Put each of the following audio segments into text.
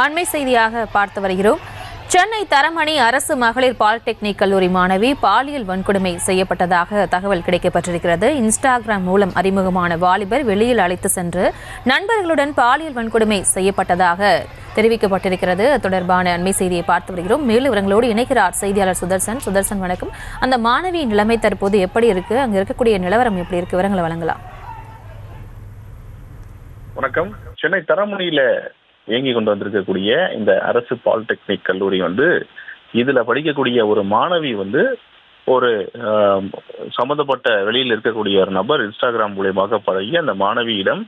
அண்மை செய்தியாக பார்த்து வருகிறோம். சென்னை தரமணி அரசு மகளிர் பாலிடெக்னிக் கல்லூரி மாணவி பாலியல் வன்கொடுமை செய்யப்பட்டதாக தகவல் கிடைக்கப்பட்டிருக்கிறது. இன்ஸ்டாகிராம் மூலம் அறிமுகமான வாலிபர் வெளியில் அழைத்து சென்று நண்பர்களுடன் பாலியல் வன்கொடுமை செய்யப்பட்டதாக தெரிவிக்கப்பட்டிருக்கிறது. தொடர்பான அண்மை செய்தியை பார்த்து வருகிறோம். மேலும் விவரங்களோடு இணைக்கிறார் செய்தியாளர் சுதர்சன். சுதர்சன், வணக்கம். அந்த மாணவியின் நிலைமை தற்போது எப்படி இருக்கு? அங்க இருக்கக்கூடிய நிலவரம் எப்படி இருக்கு? விவரங்களை வழங்கலாம். வணக்கம். சென்னை தரமணியில இயங்கி கொண்டு வந்திருக்கக்கூடிய இந்த அரசு பாலிடெக்னிக் கல்லூரி இதுல படிக்கக்கூடிய ஒரு மாணவி ஒரு சம்பந்தப்பட்ட வெளியில் இருக்கக்கூடிய ஒரு நபர் இன்ஸ்டாகிராம் மூலியமாக பழகி அந்த மாணவியிடம்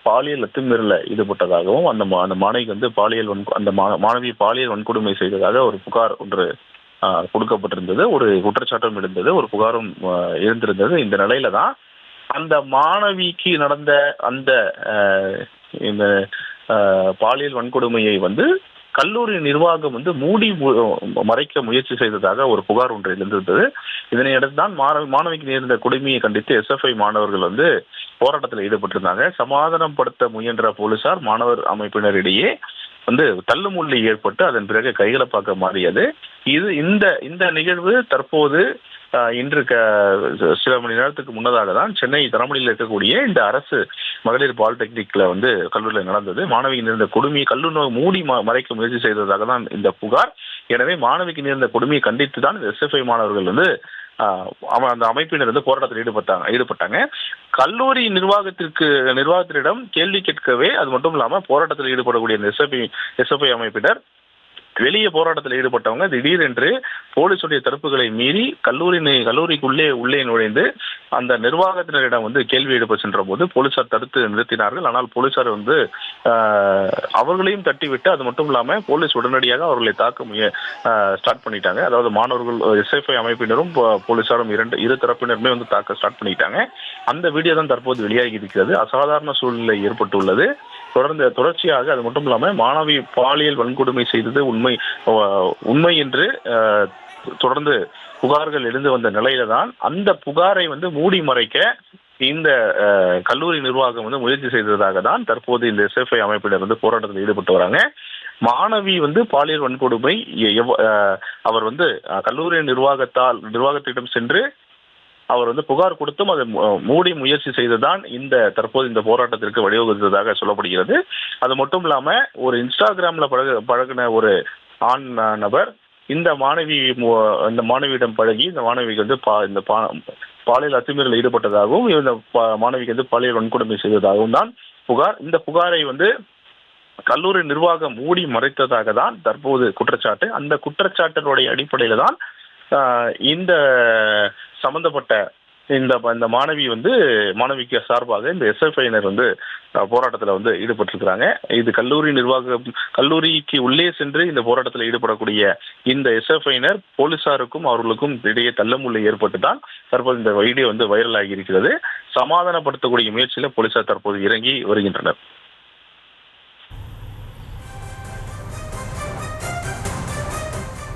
பாலியல் அத்துமீறல ஈடுபட்டதாகவும் அந்த மாணவிக்கு மாணவி பாலியல் வன்கொடுமை செய்ததாக ஒரு புகார் ஒன்று கொடுக்கப்பட்டிருந்தது. ஒரு குற்றச்சாட்டும் இருந்தது, ஒரு புகாரும் இருந்திருந்தது. இந்த நிலையில தான் அந்த மாணவிக்கு நடந்த அந்த இந்த பாலியல் வன்கொடுமையை கல்லூரி நிர்வாகம் மூடி மறைக்க முயற்சி செய்ததாக ஒரு புகார் ஒன்று இருந்தது. இதனையடுத்து தான் மாணவிக்கு நேர்ந்த கொடுமையை கண்டித்து SFI மாணவர்கள் போராட்டத்தில் ஈடுபட்டிருந்தாங்க. சமாதானப்படுத்த முயன்ற போலீசார் மாணவர் அமைப்பினரிடையே தள்ளுமுள்ளி ஏற்பட்டு அதன் பிறகு கைகலப்பாக்க மாறியது. இந்த நிகழ்வு தற்போது இன்று சில மணி நேரத்துக்கு முன்னதாக தான் சென்னை தரமணியில் இருக்கக்கூடிய இந்த அரசு மகளிர் பாலிடெக்னிக்ல கல்லூரியில் நடந்தது. மாணவிக்கு நேர்ந்த கொடுமையை கல்லூரி மூடி மறைக்க முயற்சி செய்ததாக தான் இந்த புகார். எனவே மாணவிக்கு நேர்ந்த கொடுமையை கண்டித்து தான் இந்த SFI மாணவர்கள் அந்த அமைப்பினர் போராட்டத்தில் ஈடுபட்டாங்க. கல்லூரி நிர்வாகத்திடம் கேள்வி கேட்கவே, அது மட்டும் இல்லாம போராட்டத்தில் ஈடுபடக்கூடிய இந்த SFI அமைப்பினர் வெளியே போராட்டத்தில் ஈடுபட்டவங்க திடீரென்று போலீசுடைய தடுப்புகளை மீறி கல்லூரிக்குள்ளே நுழைந்து அந்த நிர்வாகத்தினரிடம் கேள்வி எழுப்ப சென்ற போது போலீசார் தடுத்து நிறுத்தினார்கள். ஆனால் போலீசார் அவர்களையும் தட்டிவிட்டு, அது மட்டும் இல்லாம போலீஸ் உடனடியாக அவர்களை தாக்க ஸ்டார்ட் பண்ணிட்டாங்க. அதாவது மாணவர்கள் SFI அமைப்பினரும் போலீசாரும் இரு தரப்பினருமே தாக்க ஸ்டார்ட் பண்ணிட்டாங்க. அந்த வீடியோ தான் தற்போது வெளியாகி இருக்கிறது. அசாதாரண சூழ்நிலை ஏற்பட்டுள்ளது. தொடர்ச்சியாக அது மட்டும் இல்லாம மாணவி பாலியல் வன்கொடுமை செய்தது உண்மை என்று தொடர்ந்து புகார்கள் எழுந்து வந்த நிலையில தான் அந்த புகாரை மூடி மறைக்க இந்த கல்லூரி நிர்வாகம் முயற்சி செய்ததாக தான் தற்போது இந்த SFI அமைப்பினர் போராட்டத்தில் ஈடுபட்டு வராங்க. மாணவி பாலியல் வன்கொடுமை அவர் கல்லூரி நிர்வாகத்திடம் சென்று அவர் புகார் கொடுத்தும் அதை மூடி முயற்சி செய்துதான் தற்போது இந்த போராட்டத்திற்கு வழிவகுத்ததாக சொல்லப்படுகிறது. அது மட்டும் இல்லாம ஒரு இன்ஸ்டாகிராம்ல பழகின ஒரு ஆண் நபர் இந்த மாணவியிடம் பழகி இந்த மாணவிக்கு பாலியல் அத்துமீறல் ஈடுபட்டதாகவும் இந்த மாணவிக்கு பாலியல் வன்கொடுமை செய்ததாகவும் தான் புகார். இந்த புகாரை கல்லூரி நிர்வாகம் மூடி மறைத்ததாக தான் தற்போது குற்றச்சாட்டு. அந்த குற்றச்சாட்டினுடைய அடிப்படையில தான் இந்த சம்பந்தப்பட்ட இந்த மாணவிக்கு சார்பாக இந்த SFIயினர் போராட்டத்தில் ஈடுபட்டிருக்கிறாங்க. இது கல்லூரிக்கு உள்ளே சென்று இந்த போராட்டத்தில் ஈடுபடக்கூடிய இந்த SFIயினர் போலீசாருக்கும் அவர்களுக்கும் இடையே தள்ளுமுள்ளை ஏற்பட்டு தான் தற்போது இந்த வீடியோ வைரல் ஆகி இருக்கிறது. சமாதானப்படுத்தக்கூடிய முயற்சியில போலீசார் தற்போது இறங்கி வருகின்றனர்.